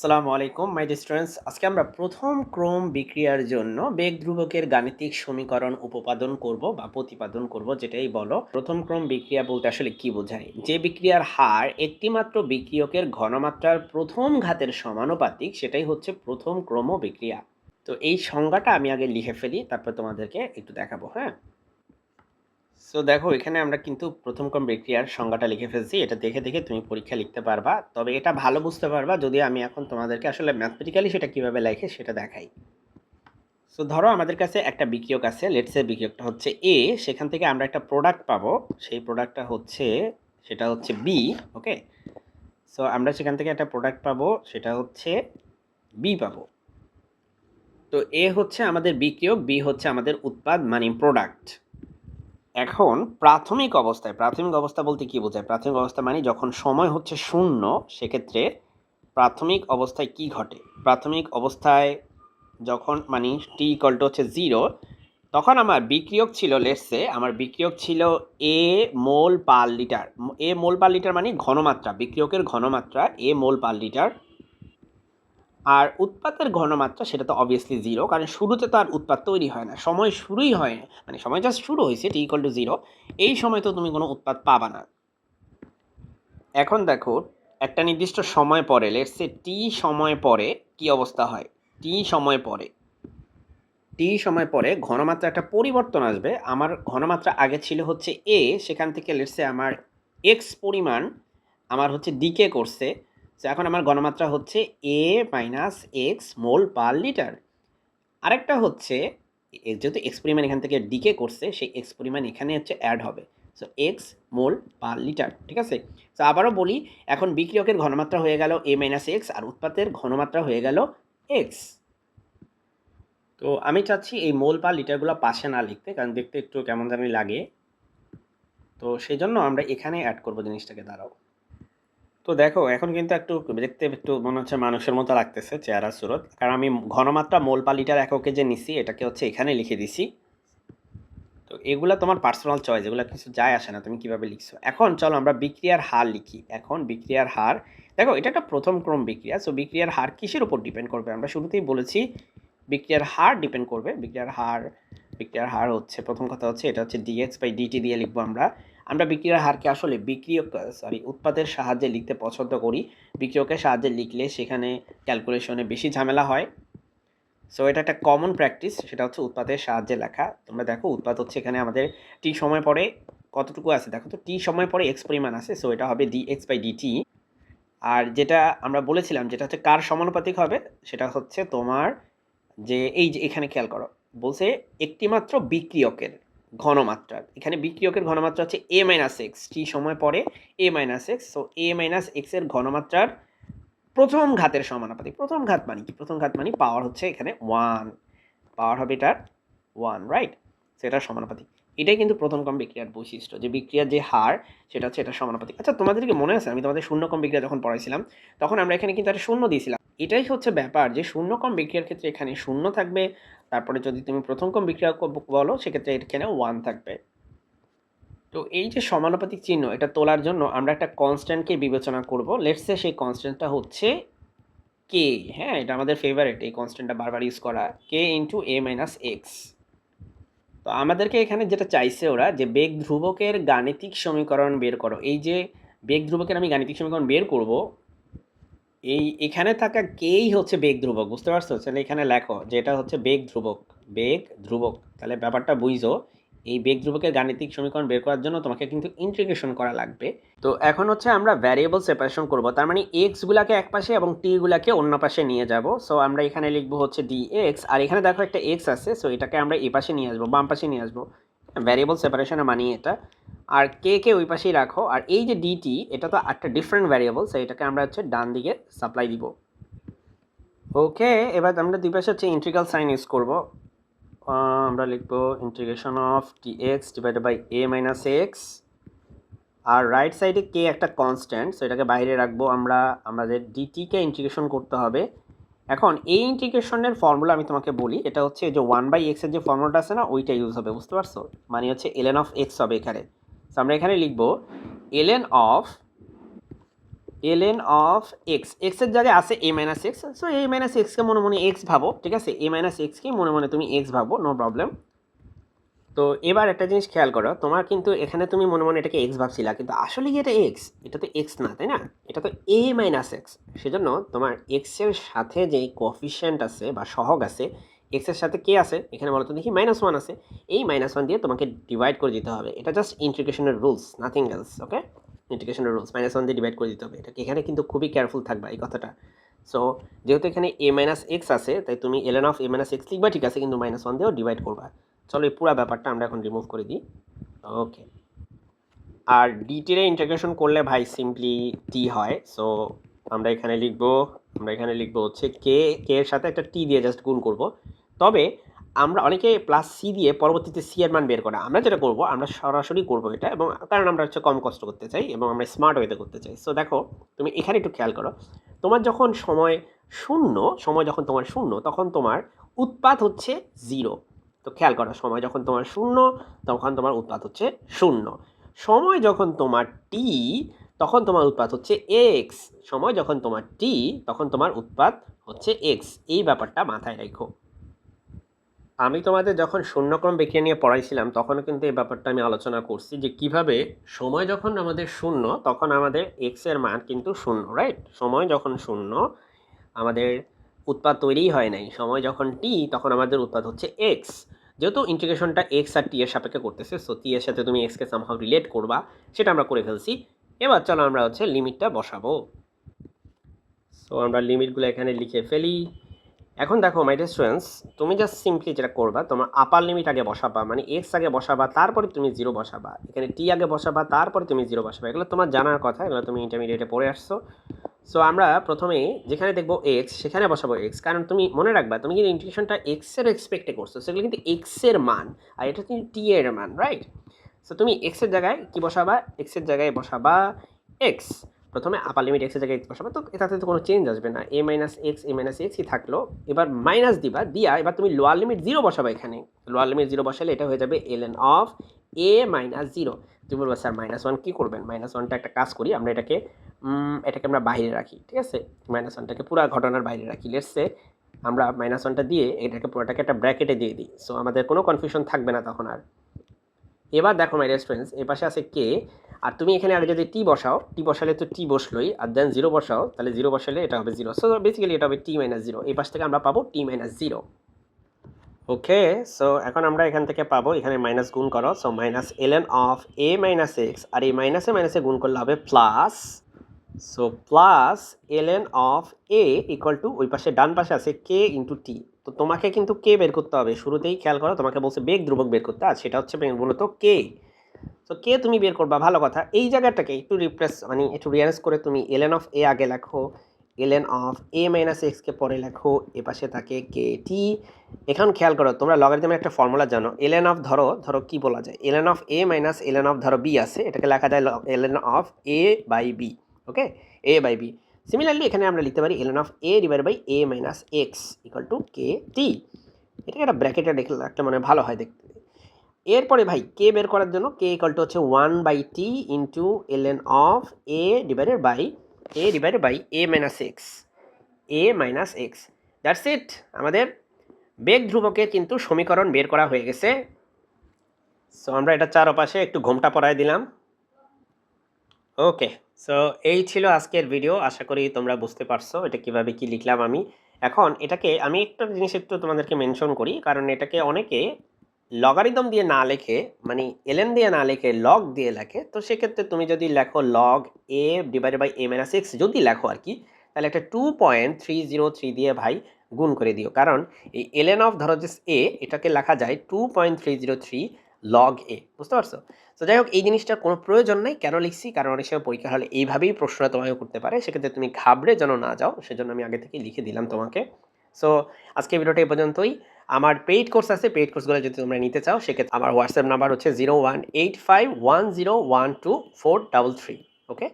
আসসালামু আলাইকুম my dear students. আজকে আমরা প্রথম ক্রম বিক্রিয়ার জন্য বেগ ধ্রুবকের গাণিতিক সমীকরণ উপপাদন করব বা প্রতিপাদন করব, যেটাই বলো। প্রথম ক্রম বিক্রিয়া বলতে আসলে কি বোঝায়? যে বিক্রিয়ার হার একটিমাত্র বিক্রিয়কের ঘনমাত্রার প্রথম ঘাতের সমানুপাতিক, সেটাই হচ্ছে প্রথম ক্রম বিক্রিয়া। তো এই সংজ্ঞাটা আমি আগে লিখে ফেলি, তারপর তোমাদেরকে একটু দেখাবো। হ্যাঁ, সো দেখো, এখানে আমরা কিন্তু প্রথম ক্রম বিক্রিয়ার সংজ্ঞাটা লিখে ফেলছি। এটা দেখে দেখে তুমি পরীক্ষা লিখতে পারবা, তবে এটা ভালো বুঝতে পারবা যদি আমি এখন তোমাদেরকে আসলে ম্যাথমেটিক্যালি সেটা কিভাবে লেখে সেটা দেখাই। সো ধরো আমাদের কাছে একটা বিক্রিয়ক আছে, লেটস সে বিক্রিয়কটা হচ্ছে এ, সেখান থেকে আমরা একটা প্রোডাক্ট পাবো, সেই প্রোডাক্টটা হচ্ছে সেটা হচ্ছে বি। ওকে, সো আমরা সেখান থেকে একটা প্রোডাক্ট পাবো, সেটা হচ্ছে বি পাবো। তো এ হচ্ছে আমাদের বিক্রিয়ক, বি হচ্ছে আমাদের উৎপাদ মানে প্রোডাক্ট। এখন প্রাথমিক অবস্থা বলতে কি বোঝায়? প্রাথমিক অবস্থা মানে যখন সময় হচ্ছে শূন্য, সেক্ষেত্রে প্রাথমিক অবস্থায় কি ঘটে? প্রাথমিক অবস্থায় যখন মানে টি ইকুয়াল টু হচ্ছে 0, তখন আমার বিক্রিয়ক ছিল, লেটস সে আমার বিক্রিয়ক ছিল এ মোল পার লিটার। এ মোল পার লিটার মানে ঘনমাত্রা, বিক্রিয়কের ঘনমাত্রা এ মোল পার লিটার। আর উৎপাতের ঘনমাত্রা সেটা তো অবভিয়াসলি 0, কারণ শুরুতে তো আর উৎপাত তৈরি হয় না, সময় শুরুই হয় না, মানে সময় জাস্ট শুরু হয়েছে, টি ইকুয়াল টু 0, এই সময় তো তুমি কোনো উৎপাত পাবা না। এখন দেখো, একটা নির্দিষ্ট সময় পরে, লেটস সে টি সময় পরে কি অবস্থা হয়? টি সময় পরে ঘনমাত্রা একটা পরিবর্তন আসবে। আমার ঘনমাত্রা আগে ছিল হচ্ছে এ, সেখান থেকে লেটস সে আমার এক্স পরিমাণ আমার হচ্ছে ডিকে করছে। তো এখন আমার ঘনমাত্রা হচ্ছে এ মাইনাস এক্স মোল পার লিটার। আরেকটা হচ্ছে যেহেতু এক্স পরিমাণ এখান থেকে ডিকে করছে, সেই এক্স পরিমাণ এখানে হচ্ছে অ্যাড হবে। সো এক্স মোল পার লিটার, ঠিক আছে? তো আবারও বলি, এখন বিক্রিয়কের ঘনমাত্রা হয়ে গেল এ মাইনাস এক্স, আর উৎপাতের ঘনমাত্রা হয়ে গেল এক্স। তো আমি চাচ্ছি এই মোল পার লিটারগুলো পাশে না লিখতে, কারণ দেখতে একটু কেমন জানি লাগে। তো সেই জন্য আমরা এখানে অ্যাড করবো জিনিসটাকে। দাঁড়াও, তো দেখো এখন কিন্তু একটু দেখতে একটু মনে হচ্ছে মানুষের মতো লাগতেছে চেহারা সুরত, কারণ আমি ঘনমাত্রা মোল পার লিটার এককে যে নিছি এটাকে হচ্ছে এখানে লিখে দিছি। তো এগুলা তোমার পার্সোনাল চয়েস, এগুলো কিছু যায় আসে না তুমি কিভাবে লিখছো। এখন চলো আমরা বিক্রিয়ার হার লিখি। এখন বিক্রিয়ার হার, দেখো এটা একটা প্রথম ক্রম বিক্রিয়া, সো বিক্রিয়ার হার কিসের উপর ডিপেন্ড করবে? আমরা শুরুতেই বলেছি বিক্রিয়ার হার ডিপেন্ড করবে। বিক্রিয়ার হার হচ্ছে, প্রথম কথা হচ্ছে এটা হচ্ছে ডিএক্স বাই ডিটি দিয়ে লিখবো আমরা। আমরা বিক্রিয়ার হারকে আসলে উৎপাদের সাহায্যে লিখতে পছন্দ করি। বিক্রিয়কের সাহায্যে লিখলে সেখানে ক্যালকুলেশনে বেশি ঝামেলা হয়। সো এটা একটা কমন প্র্যাকটিস, সেটা হচ্ছে উৎপাদের সাহায্যে লেখা। তোমরা দেখো উৎপাদ হচ্ছে এখানে আমাদের টি সময় পরে কতটুকু আছে, দেখো তো টি সময় পরে এক্স পরিমাণ আছে, সো এটা হবে ডিএক্স বাই ডিটি। আর যেটা আমরা বলেছিলাম যেটা হচ্ছে কার সমানুপাতিক হবে, সেটা হচ্ছে তোমার যে এই যে এখানে খেয়াল করো, বলছে একটিমাত্র বিক্রিয়কের ঘনমাত্রার, এখানে বিক্রিয়কের ঘনমাত্রা হচ্ছে এ মাইনাস এক্স, টি সময় পরে এ মাইনাস এক্স, সো এ মাইনাস এক্স এর ঘনমাত্রার প্রথম ঘাতের সমানুপাতিক। প্রথম ঘাত মানে কি? প্রথম ঘাত মানে পাওয়ার হচ্ছে এখানে 1, পাওয়ার হবে এটার 1, রাইট? সেটার সমানুপাতিক। এটাই কিন্তু প্রথম ক্রম বিক্রিয়ার বৈশিষ্ট্য, যে বিক্রিয়ার যে হার সেটা হচ্ছে এটা সমানুপাতিক। আচ্ছা, তোমাদেরকে মনে আছে আমি তোমাদের শূন্য ক্রম বিক্রিয়া যখন পড়াইছিলাম, তখন আমরা এখানে কিন্তু একটা শূন্য দিয়েছিলাম। এটাই হচ্ছে ব্যাপার, যে শূন্য ক্রম বিক্রিয়ার ক্ষেত্রে এখানে শূন্য থাকবে, তারপরে যদি তুমি প্রথম ক্রম বিক্রিয়া বলো সেক্ষেত্রে এখানে 1 থাকবে। তো এই যে সমানুপাতিক চিহ্ন, এটা তোলার জন্য আমরা একটা কনস্ট্যান্টকে বিবেচনা করব। লেটস সে সেই কনস্ট্যান্টটা হচ্ছে কে। হ্যাঁ, এটা আমাদের ফেভারিট, এই কনস্ট্যান্টটা বারবার ইউজ করা, কে ইন্টু এ মাইনাস এক্স। তো আমাদেরকে এখানে যেটা চাইছে ওরা, যে বেগ ধ্রুবকের গাণিতিক সমীকরণ বের করো। এই যে বেগ ধ্রুবকের আমি গাণিতিক সমীকরণ বের করব, এই এখানে থাকা কেই হচ্ছে বেগ ধ্রুবক, বুঝতে পারছো? তাহলে এখানে লেখো যে এটা হচ্ছে বেগ ধ্রুবক, তাহলে ব্যাপারটা বুঝো। এই বেগ ধ্রুবকের গাণিতিক সমীকরণ বের করার জন্য তোমাকে কিন্তু ইন্টিগ্রেশন করা লাগবে। তো এখন হচ্ছে আমরা ভ্যারিয়েবল সেপারেশন করব, তার মানে এক্স গুলাকে এক পাশে এবং টি গুলাকে অন্য পাশে নিয়ে যাব। সো আমরা এখানে লিখবো হচ্ছে ডিএক্স, আর এখানে দেখো একটা এক্স আছে, সো এটাকে আমরা এই পাশে নিয়ে আসবো, বাম পাশে নিয়ে আসবো। ভ্যারিয়েবল সেপারেশনে মানিয়ে এটা। আর কে ওই পাশেই রাখো, আর এই যে ডিটি এটা তো একটা ডিফারেন্ট ভ্যারিয়েবল, সো এটাকে আমরা হচ্ছে ডান দিকে সাপ্লাই দিব। ওকে, এবার আমরা দুই পাশে হচ্ছে ইন্টিগ্রাল সাইন ইউজ করব। আমরা লিখবো integration of dx divided by a minus x, আর রাইট সাইডে কে একটা কনস্ট্যান্ট, সো এটাকে বাইরে রাখবো আমরা। আমাদের ডিটিকে ইন্টিগ্রেশন করতে হবে। এখন এই ইন্টিগ্রেশনের ফর্মুলা আমি তোমাকে বলি, এটা হচ্ছে যে 1/x এর যে ফর্মুলাটা আছে না, ওইটা ইউজ হবে, বুঝতে পারছো? মানে হচ্ছে ln অফ এক্স হবে এখানে। সো আমরা এখানে লিখবো ln of ln of x, এক্সের জায়গায় আছে a minus x, so a minus এক্সকে মনে মনে এক্স ভাবো, ঠিক আছে, a মাইনাস এক্সকে মনে মনে তুমি এক্স ভাবো, নো প্রবলেম। তো এবার একটা জিনিস খেয়াল করো, তোমার কিন্তু এখানে তুমি মনে মনে এটাকে এক্স ভাবছিলা, কিন্তু আসলে কি এটা এক্স? এটা তো এক্স না, তাই না? এটা তো a মাইনাস এক্স। সেজন্য তোমার এক্সের সাথে যেই কোএফিসিয়েন্ট আছে বা সহগ আছে, এক্সের সাথে কে আছে এখানে বলো তো দেখি? -1 আছে। এই -1 দিয়ে তোমাকে ডিভাইড করে দিতে হবে। এটা জাস্ট ইন্টিগ্রেশনের রুলস, নাথিং এলস, ওকে? ইন্টিগ্রেশনের রুলস, -1 দিয়ে ডিভাইড করে দিতে হবে। এটা এখানে কিন্তু খুবই কেয়ারফুল থাকবা এই কথাটা। সো যেহেতু এখানে a মাইনাস এক্স আছে, তাই তুমি ln of a minus x লিখবা, ঠিক আছে, কিন্তু -1 দিয়েও ডিভাইড করবা। চলো এই পুরো ব্যাপারটা আমরা এখন রিমুভ করে দিই, ওকে। আর ডিটিরে ইন্টিগ্রেশন করলে ভাই সিম্পলি টি হয়। সো আমরা এখানে লিখবো হচ্ছে কে, কে এর সাথে একটা টি দিয়ে জাস্ট গুণ করব। তবে আমরা অনেকে প্লাস সি দিয়ে পরবর্তীতে সি এর মান বের করা, আমরা যেটা করব আমরা সরাসরি করব এটা, এবং কারণ আমরা হচ্ছে কম কষ্ট করতে চাই এবং আমরা স্মার্ট ওয়েতে করতে চাই। সো দেখো তুমি এখানে একটু খেয়াল করো, তোমার যখন সময় যখন তোমার শূন্য, তখন তোমার উৎপাদ হচ্ছে 0। তো খেয়াল করো, সময় যখন তোমার শূন্য তখন তোমার উৎপাদ হচ্ছে 0। সময় যখন তোমার টি, তখন তোমার উৎপাদ হচ্ছে এক্স। সময় যখন তোমার টি, তখন তোমার উৎপাদ হচ্ছে এক্স। এই ব্যাপারটা মাথায় রাখো। আমি তোমাদের যখন শূন্যক্রম বিক্রিয়া নিয়ে পড়াইছিলাম, তখনও কিন্তু এই ব্যাপারটা আমি আলোচনা করছি যে কিভাবে সময় যখন আমাদের শূন্য, তখন আমাদের এক্স এর মান কিন্তু শূন্য, রাইট? সময় যখন শূন্য, আমাদের উৎপাদ তৈরিই হয় নাই। সময় যখন টি, তখন আমাদের উৎপাদ হচ্ছে এক্স। যেহেতু ইন্টিগ্রেশনটা এক্স আর টি এর সাপেক্ষে করতেছে, সো টি এর সাথে তুমি এক্সকে সামহাউ রিলেট করবা, সেটা আমরা করে ফেলছি। এবার চলো আমরা হচ্ছে লিমিটটা বসাবো। সো আমরা লিমিটগুলো এখানে লিখে ফেলি। এখন দেখো মাই ডিয়ার স্টুডেন্টস, তুমি জাস্ট সিম্পলি যেটা করবা, তোমার আপার লিমিট আগে বসাবা, মানে এক্স আগে বসাবা, তারপরে তুমি 0 বসাবা। এখানে টি আগে বসাবা, তারপরে তুমি 0 বসাবা। এগুলো তোমার জানার কথা, এগুলো তুমি ইন্টারমিডিয়েটে পড়ে আসছো। সো আমরা প্রথমে যেখানে দেখবো এক্স, সেখানে বসাবো এক্স, কারণ তুমি মনে রাখবা তুমি কিন্তু ইন্টিগ্রেশনটা এক্সের এক্সপেক্টে করছো, সেগুলো কিন্তু এক্সের মান, আর এটা কিন্তু টি এর মান, রাইট? সো তুমি এক্সের জায়গায় কি বসাবা? এক্সের জায়গায় বসাবা এক্স। প্রথমে আপার লিমিট এক্সের জায়গায় এক্স বসাবা, তো এটাতে তো কোনো চেঞ্জ আসবে না, এ মাইনাস এক্সই থাকলো। এবার মাইনাস দিবা, দিয়া এবার তুমি লোয়ার লিমিট 0 বসাবা। এখানে লোয়ার লিমিট 0 বসালে এটা হয়ে যাবে ln অফ a মাইনাস 0। তুমি বলবো স্যার -1 কী করবেন? -1টা একটা কাজ করি, আমরা এটাকে আমরা বাইরে রাখি, ঠিক আছে? -1টাকে পুরো ঘটনার বাইরে রাখি। লেটস সে আমরা -1টা দিয়ে এটাকে পুরোটাকে একটা ব্র্যাকেটে দিয়ে দিই, সো আমাদের কোনো কনফিউশন থাকবে না তখন আর। এবার দেখো মাই ডিয়ার স্টুডেন্টস, এ পাশে আছে কে, আর তুমি এখানে আগে যদি টি বসাও, টি বসালে তো টি বসলোই, আর দেন 0 বসাও, তাহলে 0 বসালে এটা হবে 0। সো বেসিক্যালি এটা হবে টি মাইনাস 0। এই পাশ থেকে আমরা পাবো টি মাইনাস 0। ওকে, সো এখন আমরা এখান থেকে পাবো, এখানে মাইনাস গুণ করো, so minus ln of a minus x, আর এই মাইনাসে গুণ করলে হবে plus, so plus ln of a equal to, ওই পাশে ডান পাশে আছে কে ইন্টু টি। তো তোমাকে কিন্তু কে বের করতে হবে, শুরুতেই খেয়াল করো, তোমাকে বলছে বেগ ধ্রুবক বের করতে, আর সেটা হচ্ছে মূলত কে। তো কে তুমি বের করবা, ভালো কথা। এই জায়গাটাকে একটু একটু রিয়ারেঞ্জ করে তুমি ln অফ a আগে লেখো, ln অফ a মাইনাস এক্সকে পরে লেখো, এ পাশে থাকে কে টি। এখন খেয়াল করো, তোমরা লগারিদমের একটা ফর্মুলা জানো, ln অফ ধরো কি বলা যায়, ln of a minus ln of ধরো b আছে, এটাকে লেখা যায় ln of a by b, okay? a by b। Similarly এখানে আমরা লিখতে পারি ln of a divide by a minus x equal to K T. এটাকে একটা ব্র্যাকেটে দেখলে একটা মানে ভালো হয় দেখতে। এরপরে ভাই কে বের করার জন্য কে ইকুয়াল টু হচ্ছে 1/t into ln of a divided by a minus x, that's it. আমাদের বেগ ধ্রুবকের কিন্তু সমীকরণ বের করা হয়ে গেছে। সো আমরা এটা চারপাশে একটু ঘোমটা পরায় দিলাম। ওকে, সো এই ছিল আজকের ভিডিও। আশা করি তোমরা বুঝতে পারছো এটা কিভাবে কি লিখলাম আমি। এখন এটাকে আমি একটা জিনিস একটু তোমাদেরকে মেনশন করি, কারণ এটাকে অনেকে লগারিদম দিয়ে না লেখে, মানে ln দিয়ে না লেখে, লগ দিয়ে লেখে। তো সেক্ষেত্রে তুমি যদি লেখো log a divided by a minus x যদি লেখো আর কি, তাহলে একটা 2.303 দিয়ে ভাই গুণ করে দিও, কারণ এই ln অফ ধরো যে a, এটাকে লেখা যায় 2.303 লগ a, বুঝতে পারছো? তো যাই হোক, এই জিনিসটার কোনো প্রয়োজন নেই। কেন লিখছি? কারণ অনেক সময় পরীক্ষা হলে এইভাবেই প্রশ্নটা তোমাকে করতে পারে, সেক্ষেত্রে তুমি ঘাবড়ে যেন না যাও, সেজন্য আমি আগে থেকে লিখে দিলাম তোমাকে। সো আজকে ভিডিওটা এই পর্যন্তই। আমার পেইড কোর্স আছে, পেইড কোর্সগুলো যদি তোমরা নিতে চাও, সেক্ষেত্রে আমার হোয়াটসঅ্যাপ নাম্বার হচ্ছে 0185101243, ওকে?